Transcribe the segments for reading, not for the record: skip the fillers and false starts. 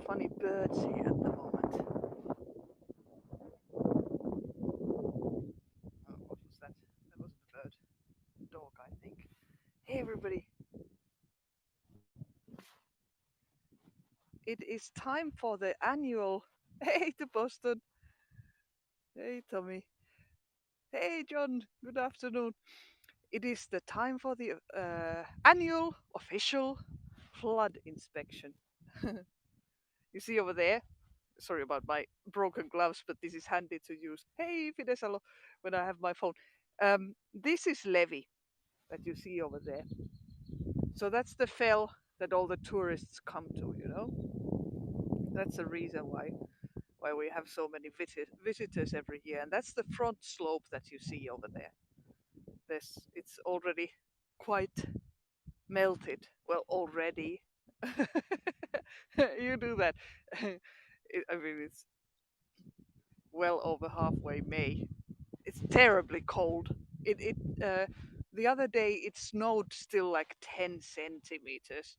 funny birds here at the moment. Oh, what was that? That wasn't a bird. Dog, I think. Hey, everybody. It is time for the annual. Hey, to Boston. Hey, Tommy. Hey, John. Good afternoon. It is the time for the annual official flood inspection. You see over there? Sorry about my broken gloves, but this is handy to use. Hey, Fidesalo, when I have my phone. This is Levy that you see over there. So that's the fell that all the tourists come to, you know? That's the reason why we have so many visitors every year. And that's the front slope that you see over there. It's already quite melted. Well, already. You do that. I mean, it's well over halfway May. It's terribly cold. It the other day it snowed still like 10 centimeters.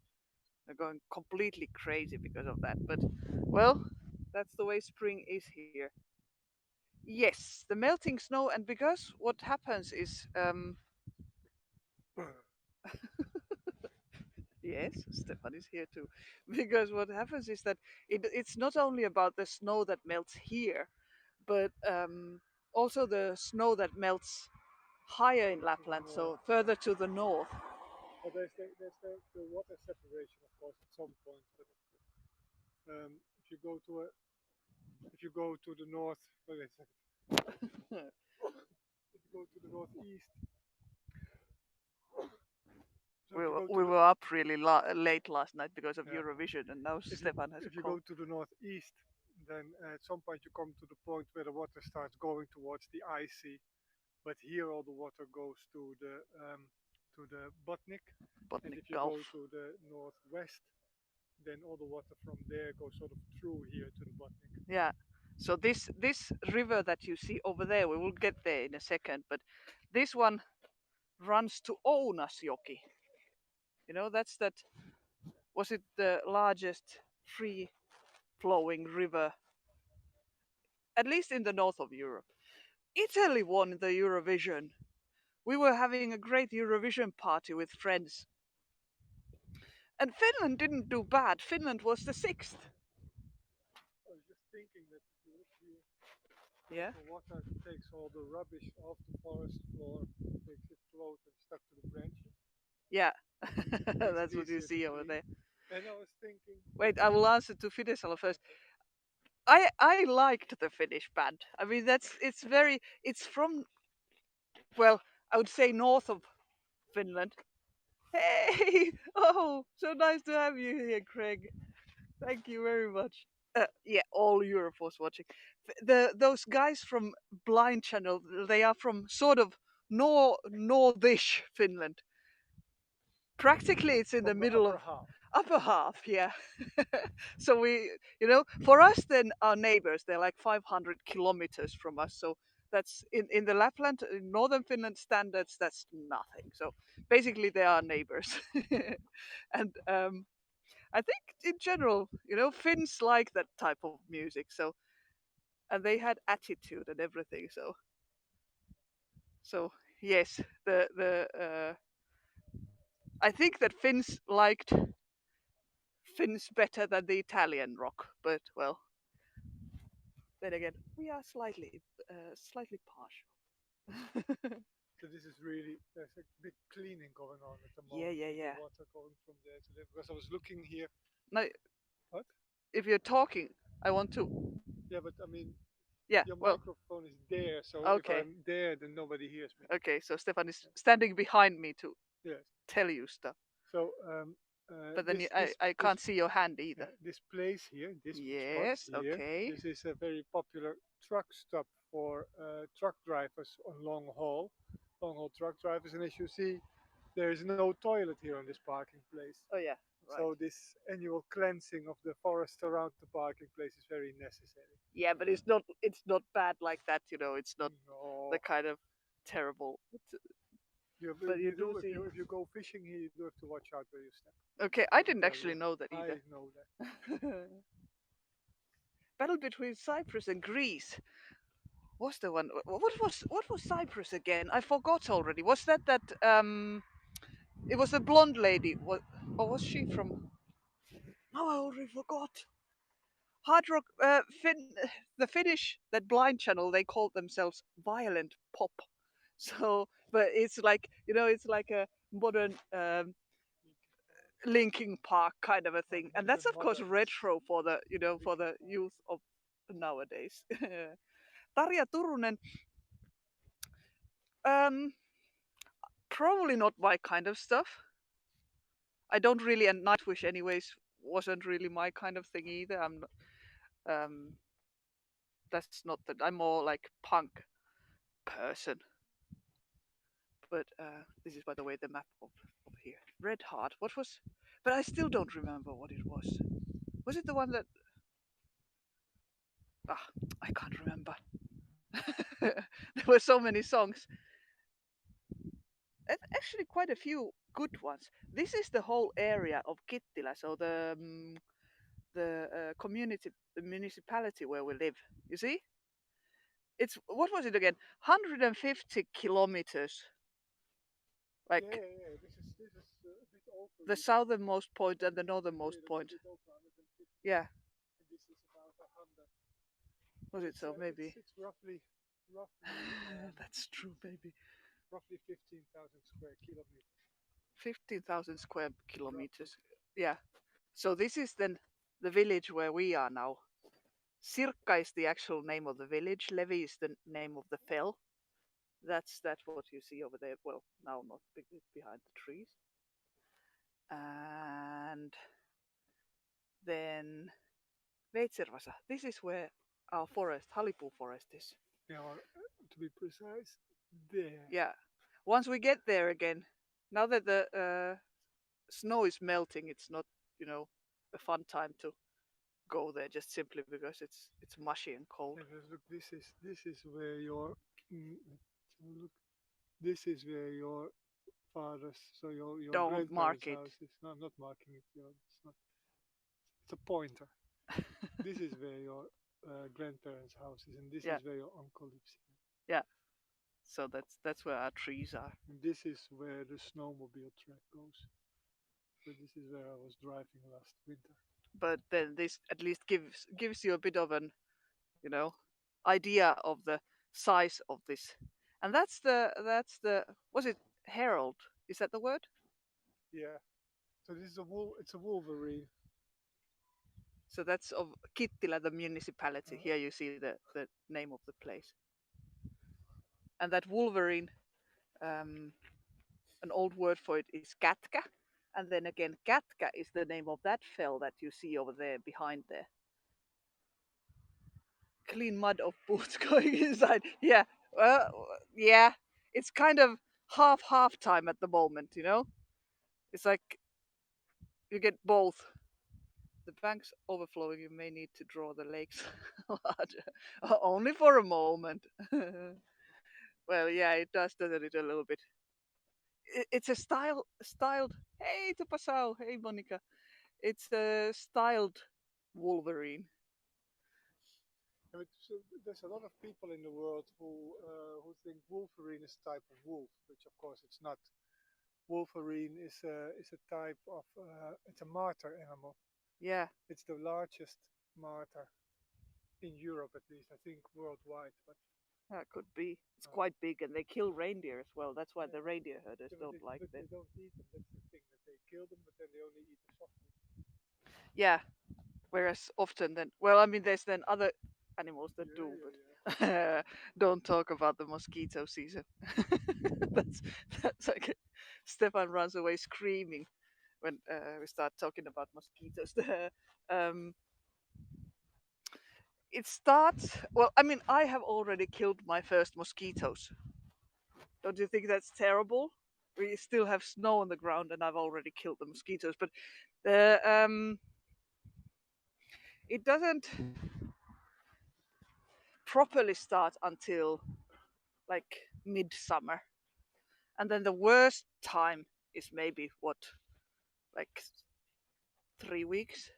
I'm going completely crazy because of that. But well, that's the way spring is here. Yes, the melting snow, and because what happens is yes, Stefan is here too. Because what happens is that it's not only about the snow that melts here, but also the snow that melts higher in to the Lapland, north. so further to the north. But there's the water separation, of course, at some point. But if you go to a if you go to the north, wait a second. If you go to the northeast, so if we you were, go to we the were up really late last night because of yeah, Eurovision, and now if you Stefan has if a you cold. go to the northeast, then at some point you come to the point where the water starts going towards the ice sea. But here all the water goes to the Botnik, and Botanic if you Gulf. go to the northwest, then all the water from there goes sort of through here to the Botnik. Yeah. So this river that you see over there, we will get there in a second, but this one runs to Ounasjoki. You know, that's that. Was it the largest free flowing river, at least in the north of Europe? Italy won the Eurovision. We were having a great Eurovision party with friends, and Finland didn't do bad. Finland was the sixth. I was just thinking that if you look here, Yeah. the water takes all the rubbish off the forest floor, makes it float and stuck to the branches, Yeah. makes it That's what you easier to see over clean. there. And I was thinking, Wait, I will answer to Fidesalo first. okay, I liked the Finnish band. I mean, it's from, well, I would say north of Finland. Hey, oh, so nice to have you here, Craig. Thank you very much. Yeah, all Europe was watching. Those guys from Blind Channel, they are from sort of northish Finland. Practically, it's in the from the middle upper of half. upper half. Yeah. So for us, then our neighbors, they're like 500 kilometers from us. So that's in the Lapland, in northern Finland standards, that's nothing. So basically, they are neighbors. And I think in general, Finns like that type of music. So and they had attitude and everything. So yes, the I think that Finns liked Finns better than the Italian rock, but well, then again, we are slightly partial. So this is really there's a big cleaning going on at the Yeah, moment yeah, with the yeah. water going from there to there. Because I was looking here, Now, what? if you're talking, I want to. Yeah, but I mean, Yeah, your well, microphone is there, so if okay, I'm there, then nobody hears me. okay. So Stefan is standing behind me to Yes. tell you stuff, So but then this I can't see your hand either. this place here, this spot Yes, here, okay. this is a very popular truck stop for truck drivers on long haul truck drivers. And as you see, there is no toilet here on this parking place. Oh yeah, right. So this annual cleansing of the forest around the parking place is very necessary. Yeah, but it's not bad like that. It's not the No, kind of terrible. But you you do do see. if you go fishing here, you do have to watch out where you step. Okay, I I didn't tell you, actually know that I either. know that. battle between Cyprus and Greece. Was the one? What was Cyprus again? I forgot already. Was that? It was a blonde lady. What? Or was she from? Oh, I already forgot. Hard rock. The Finnish that blind channel. They called themselves Violent Pop. So, but it's like it's like a modern Linking Park kind of a Oh, thing, a and little that's bit of course modernist. retro for the for Linkin the Park. youth of nowadays. Tarja Turunen, um, probably not my kind of stuff. I don't really, and Nightwish anyways wasn't really my kind of thing either. Um, that's not that. I'm more like punk person. But this is, by the way, the map of here. Red Heart. What was? But I still don't remember what it was. Was it the one that? Ah, I can't remember. There were so many songs, and actually quite a few good ones. This is the whole area of Kittilä, so the community, the municipality where we live. You see, it's what was it again? 150 kilometers, Yeah, like yeah, yeah. This is a bit over the even. southernmost point and the Yeah, northernmost that's a point. bit over 150. Yeah, And this is about 100. was So it so? Maybe it's roughly that's true. Maybe roughly 15,000 square kilometers. 15,000 square Roughly. kilometers. Yeah. So this is then the village where we are now. Sirkka is the actual name of the village. Levi is the name of the fell. That's what you see over there. Well, now not behind the trees. And then Veitservasa. This is where our forest, Halipu forest, is. Yeah, or to be precise, there. Yeah. Once we get there again, now that the snow is melting, it's not a fun time to go there just simply because it's mushy and cold. And look, this is where your look. This is where your father's, so your Don't grandparents' mark it. house is. No, I'm not marking it. It's not. It's a pointer. This is where your grandparents' house is, and this Yeah, is where your uncle lives. yeah. So that's where our trees are. And this is where the snowmobile track goes. So this is where I was driving last winter. But then this at least gives you a bit of an you know idea of the size of this. And that's the was it Herald? Is that the word? Yeah. So this is a wool. It's a Wolverine. So that's of Kittilä, the municipality. Uh, Here you see the name of the place. And that Wolverine, um, an old word for it is Kätkä. And then again, Kätkä is the name of that fell that you see over there behind there. Clean mud of boots going inside. Yeah, yeah. It's kind of half time at the moment. It's like you get both. The bank's overflowing. You may need to draw the lakes larger, only for a moment. Well, yeah, it does, doesn't it? A little bit. It's a styled. Hey, Tupasao. Hey, Monica. It's a styled Wolverine. so there's a lot of people in the world who think Wolverine is a type of wolf, which of course it's not. Wolverine is a type of it's a martyr animal. Yeah, It's the largest martyr in Europe, at least I think worldwide. But that could be. It's uh, quite big, and they kill reindeer as well. That's why yeah, the reindeer herders yeah, don't like but them. they don't eat them. That's the thing that they kill them, but then they only eat the soft meat. Yeah, whereas often then, well, I mean, there's then other animals that Yeah, do, yeah, yeah. but don't talk about the mosquito season. that's that's like Stefan runs away screaming when we start talking about mosquitoes. um, it starts. Well, I mean, I have already killed my first mosquitoes. Don't you think that's terrible? We still have snow on the ground, and I've already killed the mosquitoes. But the it doesn't properly start until like midsummer, and then the worst time is maybe like 3 weeks.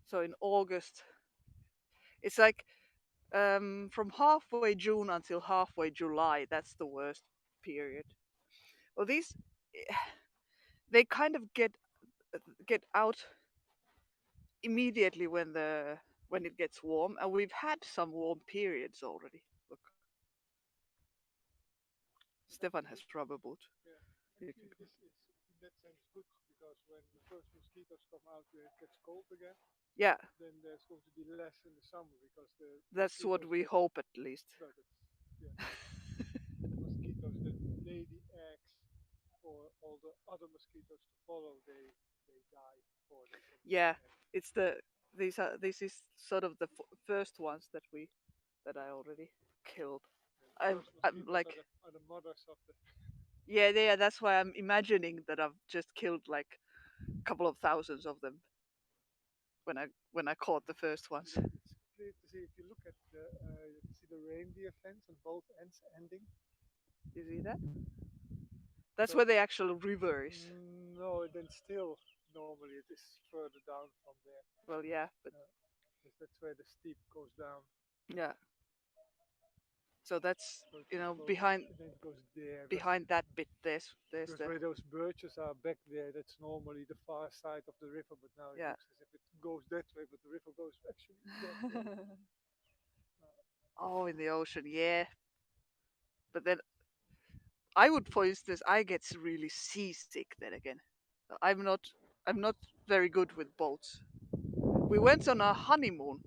So in August, it's like from halfway June until halfway July. That's the worst period. Well, these they kind of get out immediately when it gets warm, and we've had some warm periods already. Look, Stefan has rubber boot. Yeah. You can Actually, this is in that sense good because when the first mosquitoes come out where it gets cold again, Yeah, then there's going to be less in the summer because the that's what mosquitoes we that hope at least. no, that's yeah, the mosquitoes that lay the eggs for all the other mosquitoes to follow, they die before they can lay Yeah, the eggs. it's this is sort of the first ones that I already killed. And the I'm first I'm mosquitoes like are the mothers of the. yeah. That's why I'm imagining that I've just killed like a couple of thousands of them when I caught the first ones. It's clear to see if you look at you can see the reindeer fence on both ends ending. You see that? That's So where the actual river is. no, then still normally it is further down from there. Well, yeah, but Uh, because that's where the steep goes down. yeah. So that's So it goes behind and then it goes there behind that bit there's because the where those birches are back there, that's normally the far side of the river. But now it yeah. looks as if it goes that way, but the river goes actually that way. Oh, in the ocean, yeah. But then I would, for instance, I get really seasick then again. I'm not I'm not very good with boats. We went on a honeymoon.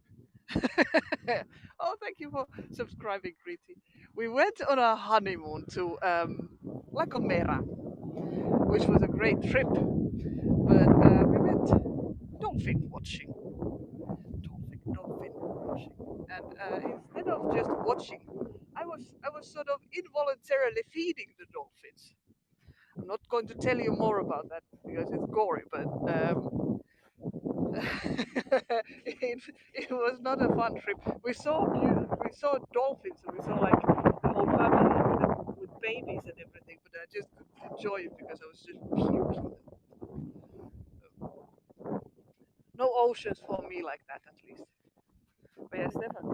Oh, thank you for subscribing, Greety. We went on a honeymoon to La Gomera, which was a great trip. But we went dolphin watching, dolphin watching, and instead of just watching, I was sort of involuntarily feeding the dolphins. I'm not going to tell you more about that because it's gory, but it was not a fun trip. We saw dolphins and we saw like the whole family with babies and everything, but I just couldn't enjoy it because I was just puking. No oceans for me like that, at least. But yeah, Stefan,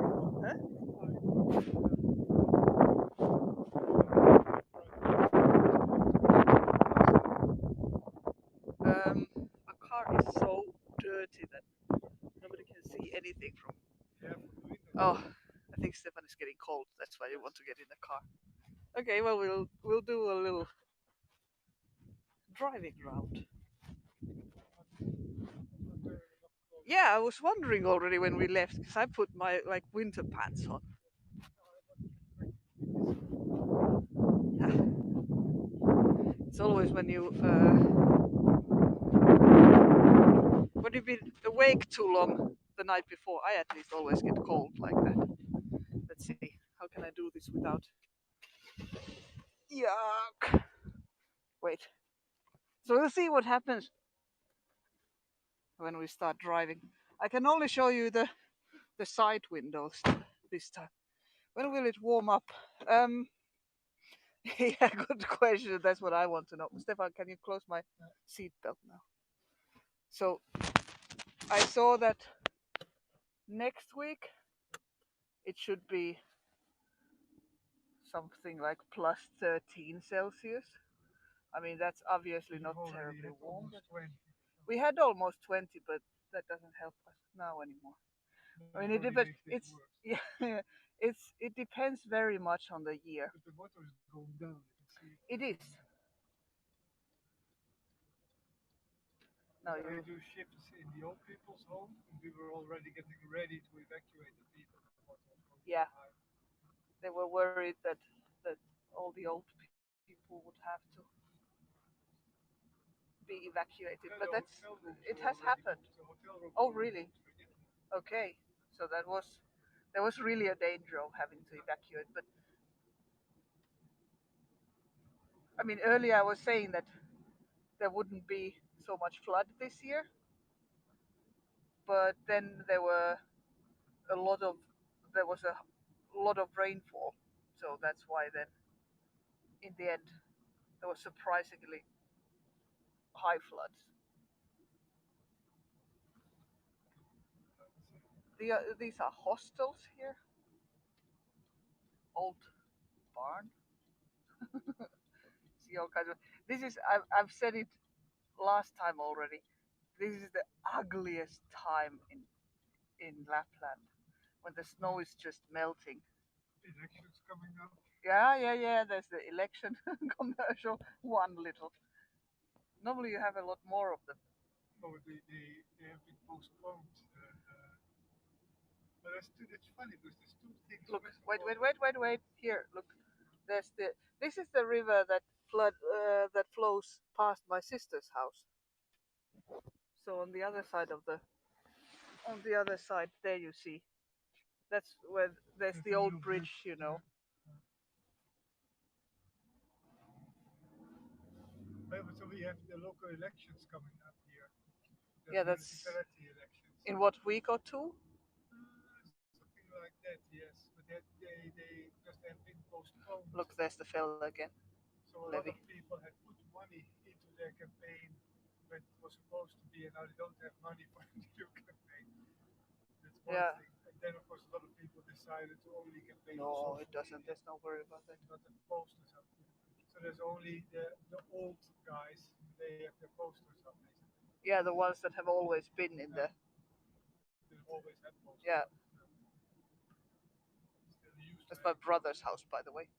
a car is so dirty that nobody can see anything from. Yeah, from the window. Oh, I think Stefan is getting cold. That's why you Yes. want to get in the car. Okay, well we'll do a little driving round. Not wearing enough clothes. Yeah, I was wondering already when we left because I put my like winter pants on. No, I wasn't expecting to be this cold. It's always when you've been awake too long the night before. I at least always get cold like that. Let's see, how can I do this without? Yuck! Wait. So we'll see what happens when we start driving. I can only show you the side windows this time. When will it warm up? Um, yeah, good question. That's what I want to know. Stefan, can you close my seatbelt now? So I saw that next week it should be something like plus 13 Celsius. I mean, that's obviously You've not already terribly had warm. almost 20. We had almost 20, but that doesn't help us now anymore. No, I it mean, it only depends. makes this It's worse. yeah, it depends very much on the year. But the water is going down. You can see it It from is. there. No, I you. do shifts in the old people's home, and we were already getting ready to evacuate the people. The water was going too Yeah, high. they were worried that all the old people would have to be evacuated, Yeah, but the that's hotel rooms it were has already happened. booked. The hotel rooms Oh, were already really? booked for yesterday. Okay. So there was really a danger of having to evacuate. But I mean, earlier I was saying that there wouldn't be so much flood this year, but then a lot of there was a lot of rainfall, so that's why then in the end there was surprisingly high floods. These are hostels here. Old barn. See all kinds of. This is I've said it last time already. This is the ugliest time in Lapland when the snow is just melting. Elections coming up. Yeah. There's the election commercial. One little. Normally you have a lot more of them. Oh, they have been postponed. But it's funny because there's two things. Look, First of wait, all, wait, wait, wait, wait. Here, look. There's the. This is the river that flows past my sister's house. So on the other side, there you see. That's where there's there's the a old little bridge, bridge. you know. Yeah. So we have the local elections coming up here. The Yeah, that's municipality elections. in what week or two? Something like that, yes. But they because they have been postponed. Look, there's the fella again. So a lot of Levy. people had put money into their campaign when it was supposed to be, and now they don't have money for the new campaign. That's one Yeah. thing. And then, of course, a lot of people decided to only campaign on No, it social doesn't. media, There's no worry about that. not have posters up. So there's only the old guys, they have their posters up, basically. Yeah, the ones that have always been in the. They've always had posters Yeah, up. Still used to that's my have brother's posters. house, by the way.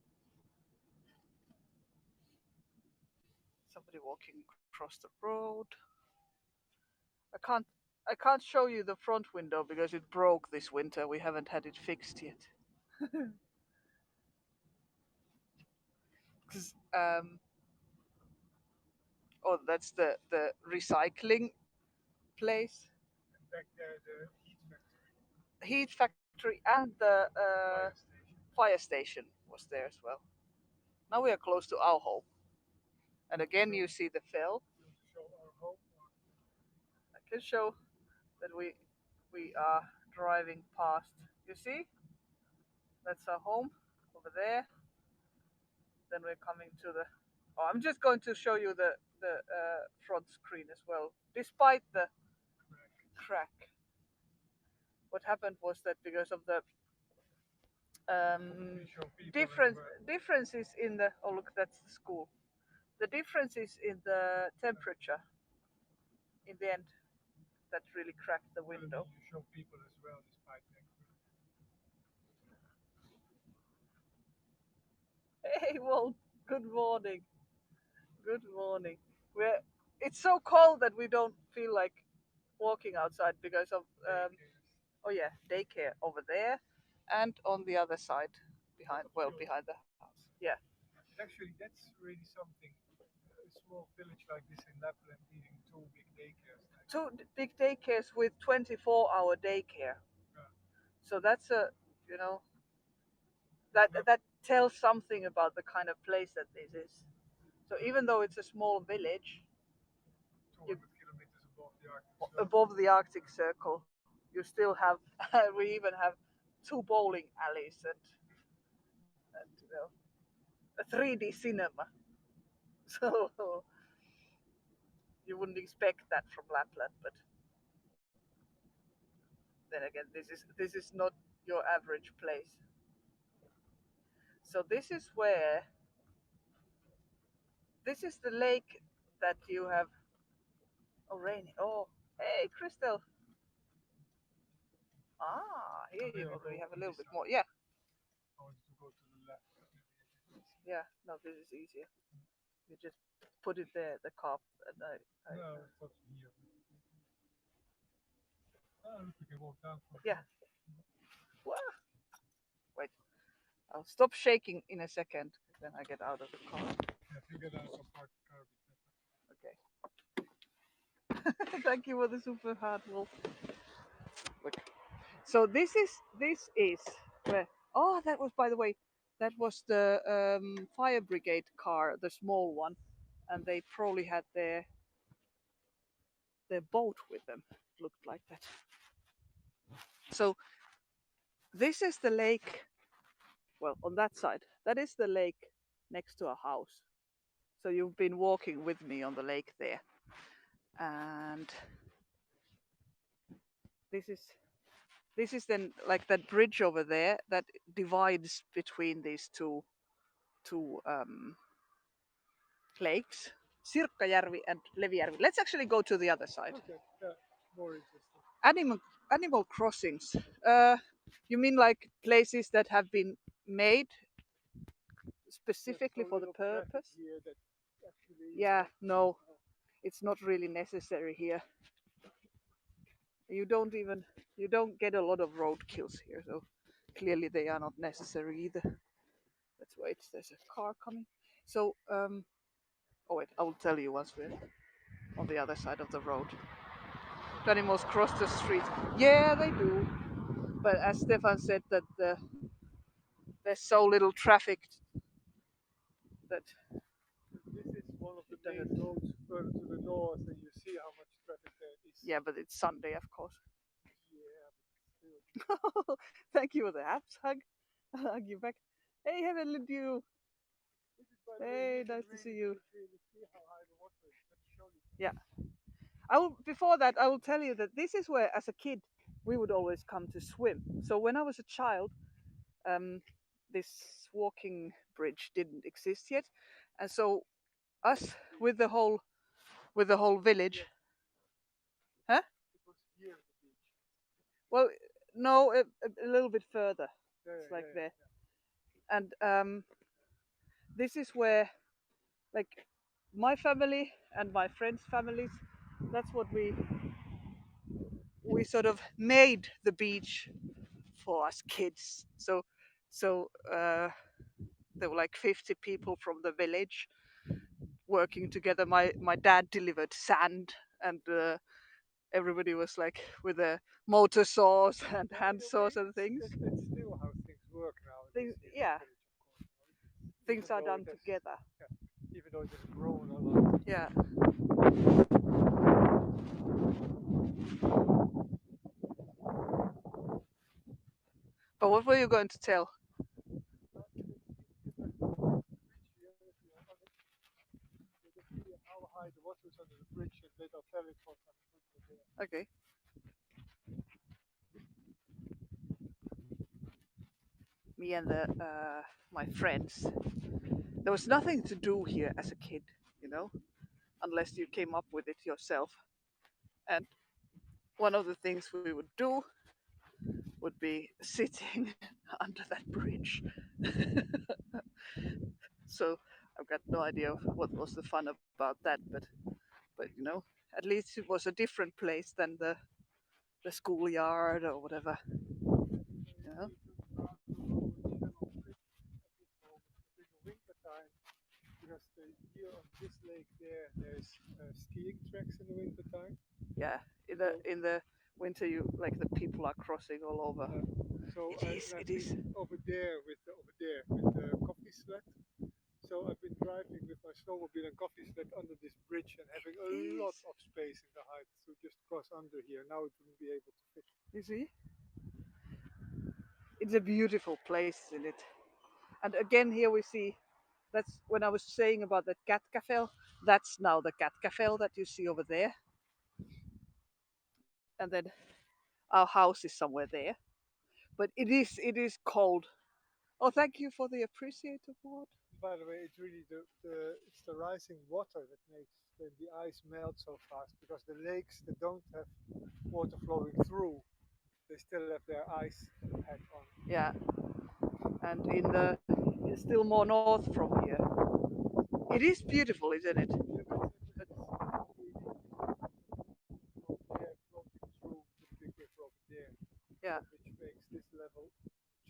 Somebody walking across the road. I can't. I can't show you the front window because it broke this winter. We haven't had it fixed yet. 'Cause, oh, that's the recycling place, And back there, the heat factory, heat factory, and the fire station. fire station was there as well. Now we are close to our home, and again So you see the fell. you want to show our home? Or, I can show that we are driving past. You see, that's our home over there. Then we're coming to the. Oh, I'm just going to show you the front screen as well. Despite the crack, what happened was that because of the you show people difference everywhere. differences in the. Oh, look, that's the school. The differences in the temperature in the end that really cracked the But I window. mean, you show people as well, despite that. Hey, Walt. Good morning. Good morning. We're. It's so cold that we don't feel like walking outside because of Daycares. oh yeah, daycare over there, and on the other side, Lot behind of well children. behind the house. Yeah, And actually, that's really something. A small village like this in Lapland needing two big daycares. Like, two big daycares with 24-hour daycare. yeah. So that's a you know It's that not that tells something about the kind of place that this is. So even though it's a small village, you 200 kilometers above the Arctic Circle. above the Arctic Circle, you still have we even have two bowling alleys and a 3D cinema. So you wouldn't expect that from Lapland, but then again, this is not your average place. So this is the lake that you have. Oh, rainy. Oh, hey, Crystal. Ah, So here then you you already go have a on little this bit more. side. Yeah, I wanted to go to the left. yeah. No, this is easier. You just put it there, the cup, and No, it's not here. Oh, look, we can walk down from yeah. here. Wow. Wait, I'll stop shaking in a second. Then I get out of the car. Yeah, if you get out of park car, Okay. Thank you for the super hard wolf. Look. So this is where. Oh, that was, by the way, that was the fire brigade car, the small one, and they probably had their boat with them. It looked like that. So this is the lake. Well, on that side, that is the lake next to our house. So you've been walking with me on the lake there, and this is This is then like that bridge over there that divides between these two lakes, Sirkkajärvi and Levijärvi. Let's actually go to the other side. Okay, yeah, more interesting. Animal animal crossings. Uh, you mean like places that have been made There's specifically so for the little traffic purpose? here that actually, Yeah, no, it's not really necessary here. You don't even you don't get a lot of road kills here, so clearly they are not necessary either. Let's wait. There's a car coming. So oh wait, I will tell you once we're on the other side of the road. Do animals cross the street? Yeah, they do. But as Stefan said, that there's so little traffic that this is one of the it main doesn't. roads further to the north, and you see how much traffic there is. Yeah, but it's Sunday, of course. Yeah, but still. Thank you for the apps hug. I'll hug you back. Hey, Heavenly Dew. This is, by the way, Hey, you can nice to see really, you. really see how high the water is. Let me show you. Yeah. I will. Before that, I will tell you that this is where, as a kid, we would always come to swim. So when I was a child, um, this walking bridge didn't exist yet, and so us with the whole village, Yes, huh? it was here at the beach. Well, no, a little bit further. Yeah, It's yeah, like yeah, there, yeah. and this is where, like, my family and my friends' families. That's what we sort of made the beach for us kids. So there were like 50 people from the village working together. My dad delivered sand, and everybody was like with their motor saws and Yeah, in hand a way, saws and things. that's still how things work nowadays Things, here in yeah, the village, of course. things Even are though done it has, together. yeah, even though it has grown a lot. Yeah. But what were you going to tell? Bridge here, if you are on it, you can see how high the water is under the bridge, and later I'll tell it what I'm putting there. Okay. Me and my friends. There was nothing to do here as a kid, you know, unless you came up with it yourself. And one of the things we would do would be sitting under that bridge. So I've got no idea what was the fun about that, but you know, at least it was a different place than the schoolyard or whatever. You know? In the winter time, because here on this lake there's skiing tracks in the winter time. Yeah, So in the winter, you like the people are crossing all over. uh, so It is. and I've It is. been over there with the coffee sled. So I've been driving with my snowmobile and coffee sled under this bridge and having a It lot is. of space in the height to just cross under here. Now it wouldn't be able to fit. You see, it's a beautiful place, isn't it? And again, here we see. That's when I was saying about that cat cafe. That's now the cat cafe that you see over there. And then our house is somewhere there. But it is cold. Oh, thank you for the appreciate award. By the way, it's really the rising water that makes the ice melt so fast because the lakes that don't have water flowing through, they still have their ice hat on. Yeah, and in still more north from here. It is beautiful, isn't it? Yeah, but it's really from there floating through the big river over there, Yeah. which makes this level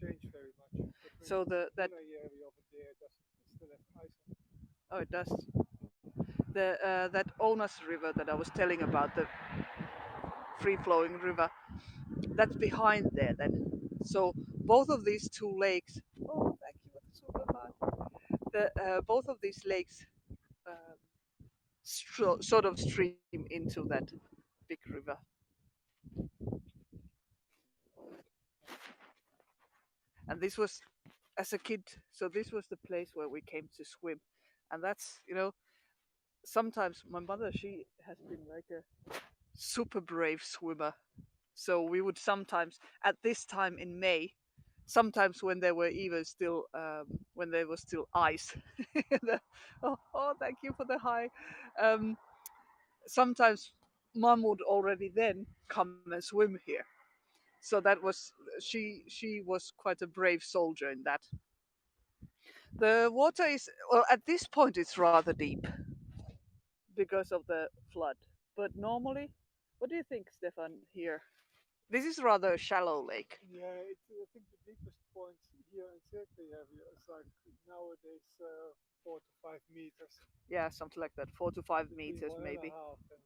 change very much. But when So the that area over there doesn't still have ice on it. oh, it does. That Onas River that I was telling about, the free flowing river, that's behind there. Then, so both of these two lakes. Oh, thank you. Both of these lakes sort of stream into that big river. And this was as a kid. So this was the place where we came to swim, and that's sometimes my mother, she has been like a super brave swimmer. So we would sometimes, at this time in May, sometimes when there were even still when there was still ice. Oh, thank you for the hi. Um, Sometimes mom would already then come and swim here. So that was she was quite a brave soldier in that. The water is, well, at this point it's rather deep because of the flood. But normally, what do you think, Stefan? Here, this is rather a shallow lake. Yeah, I think the deepest point here in Turkey area is like nowadays 4 to 5 meters, Yeah, something like that, 4 to 5 meters between one and a maybe. half and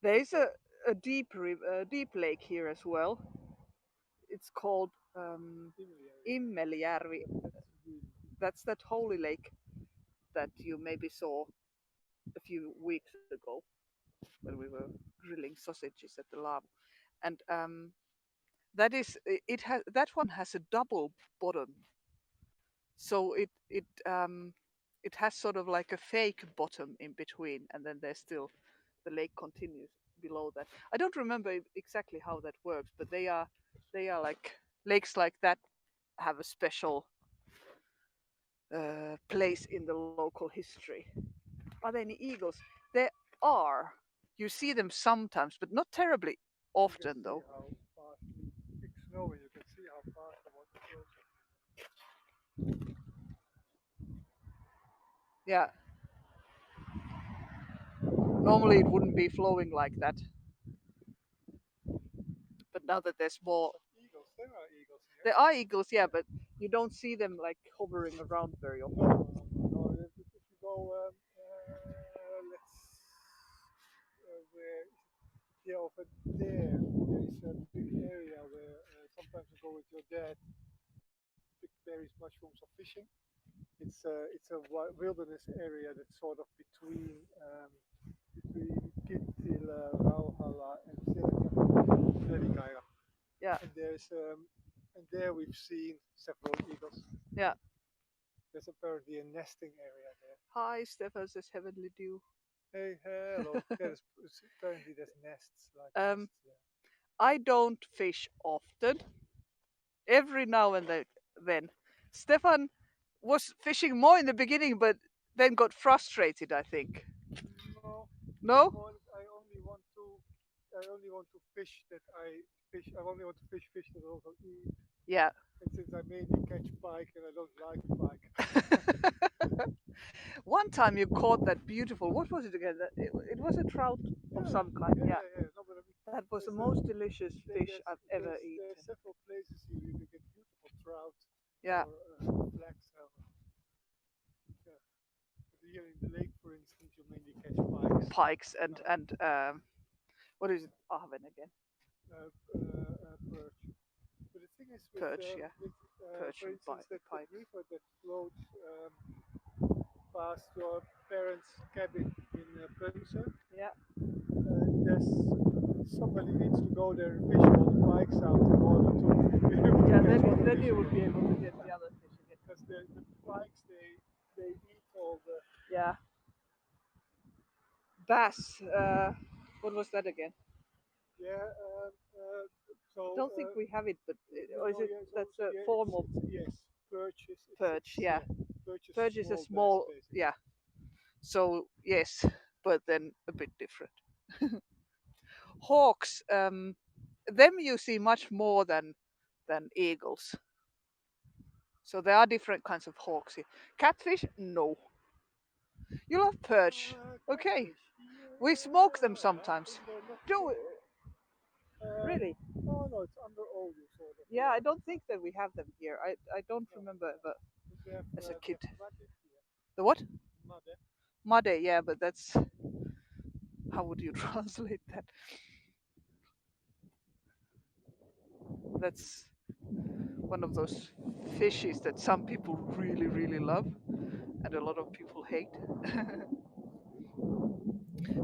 There is but a deep lake here as well. It's called Imri area, Immelijärvi. that's really deep. That's that holy lake that you maybe saw a few weeks ago when we were grilling sausages at the lab. And that is it has that one has a double bottom, so it has sort of like a fake bottom in between, and then there's still the lake continues below that. I don't remember exactly how that works, but they are like lakes like that have a special place in the local history. Are there any eagles? There are. You see them sometimes, but not terribly You can often, see though. how fast we big snow, and you can see how fast the water flows. Yeah, normally it wouldn't be flowing like that, but now that there's more, But eagles, there are eagles here. there are eagles, yeah, but you don't see them like hovering around very No, often. no, no, no. If you go, let's, where is it? Yeah, over there, there is a big area where sometimes you go with your dad, pick berries, mushrooms, or fishing. It's a wilderness area that's sort of between Kittilä, Rauhala, and Selkämeren, Yeah, and and there we've seen several eagles. yeah. There's apparently a nesting area there. Hi, Stefan says heavenly dew. Hey, hello. Yeah, apparently there's nests, like um, nests there. I don't fish often. Every now and then, Stefan was fishing more in the beginning, but then got frustrated. I think. No, it's No? more that I only want to fish that I fish. I only want to fish that I also eat. Yeah. And since I mainly catch pike and I don't like pike, One time you caught that beautiful. What was it again? It was a trout of yeah, some kind. Yeah. yeah. No, but I mean, That was the there's most delicious fish I've ever there's eaten. several places here you can get beautiful trout Yeah. or black salmon. Yeah, but here in the lake, for instance, you mainly catch pikes. Pikes Uh, and what is it? Ahven again. Perch. But the thing is Perch. Yeah. for Perch and instance, that pike. river that floats past your parents' cabin in Prince, Yeah. there's somebody needs to go there and fish all the pikes out in order to be able to Yeah. catch other Then fish you would be again. able to get the other fish again. Because the pikes they eat all the Yeah. Bass. What was that again? yeah. I So don't think we have it, but or is no it? yeah. That's a Yeah. form of It's yes. Perch is perch. it's Yeah. yeah. Perch is a Perch is a small bass small. basically. Yeah. So yes, but then a bit different. Hawks. Them you see much more than eagles. So there are different kinds of hawks here. Catfish? No. You love perch. Okay. Catfish. We smoke them Yeah, I sometimes. think they're not Do we? so. Um, Really? oh no, it's under Oulu sort of. Yeah, Yeah. I don't think that we have them here. I don't No, remember no. ever But as a we kid. have mud here. The what? Mud. Made, yeah, but that's how would you translate that? That's one of those fishes that some people really, really love and a lot of people hate.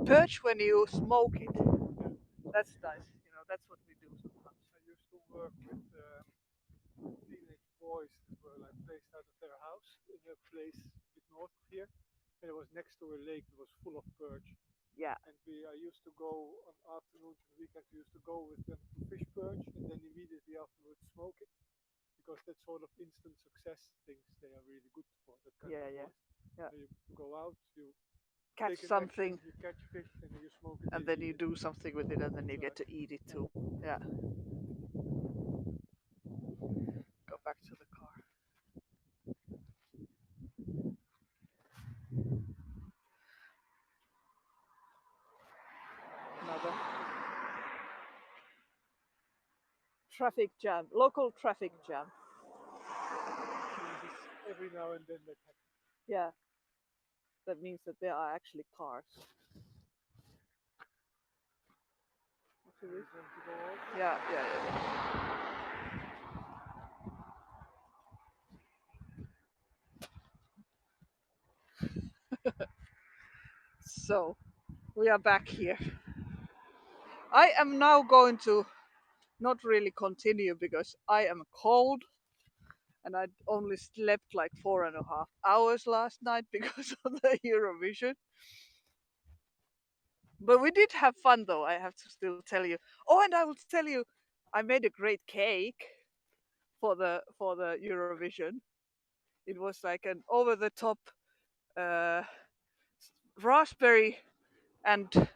Perch when you smoke it. Yeah. That's nice. That's what we do sometimes. I used to work with teenage boys that were like placed out of their house in a place a bit north of here, and it was next to a lake that was full of perch. Yeah, And I used to go on afternoons and weekends. We used to go with them to fish perch, and then immediately afterwards smoke it because that sort of instant success things they are really good for that kind yeah, of yeah, boys. yeah. So you go out, you Catch take an action, something, you catch fish, and then you smoke it, and then you then you eat it. do something with it, and then you That's get right. to eat it Yeah. too. Yeah. Go back to the car. Another traffic jam, local traffic jam. This is every now and then that happens. Yeah, that means that there are actually cars. So it's going to go off. Yeah, yeah, yeah. So we are back here. I am now going to not really continue because I am cold and I only slept like 4.5 hours last night because of the Eurovision. But we did have fun though, I have to still tell you. Oh, and I will tell you, I made a great cake for the Eurovision. It was like an over the top uh, raspberry and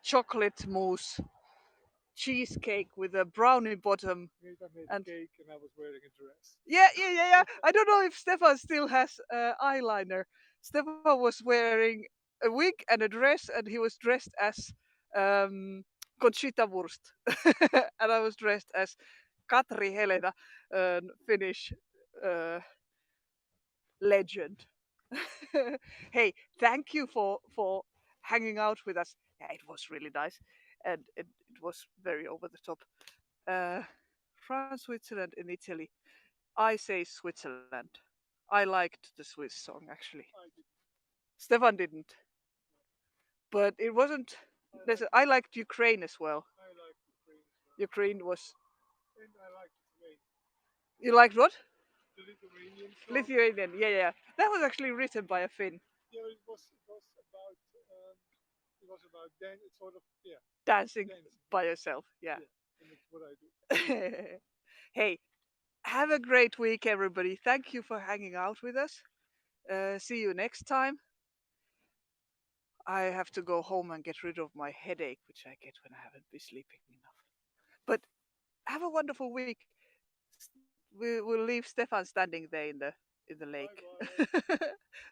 chocolate mousse cheesecake with a brownie bottom. I made a And cake and I was wearing a dress. yeah, yeah, yeah, yeah. I don't know if Stefan still has eyeliner. Stefan was wearing a wig and a dress, and he was dressed as um, Conchita Wurst, and I was dressed as Katri Helena, Finnish uh, legend. Hey, thank you for hanging out with us. Yeah, it was really nice, and it was very over the top. Uh, France, Switzerland, and Italy. I say Switzerland. I liked the Swiss song actually. I did. Stefan didn't, but it wasn't. I like I liked Ukraine as well. I like Ukraine as well. Ukraine was. And I like Lithuania. You liked what? The Lithuanian song. Lithuanian. Yeah, yeah. That was actually written by a Finn. Yeah, it was about dance. It's sort of yeah, Dancing dancing. by yourself. Yeah. Yeah, and that's what I do. Hey, have a great week, everybody. Thank you for hanging out with us. See you next time. I have to go home and get rid of my headache, which I get when I haven't been sleeping enough. But have a wonderful week. We'll leave Stefan standing there in the Bye lake. bye.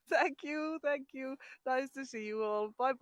Thank you, thank you. Nice to see you all. Bye bye.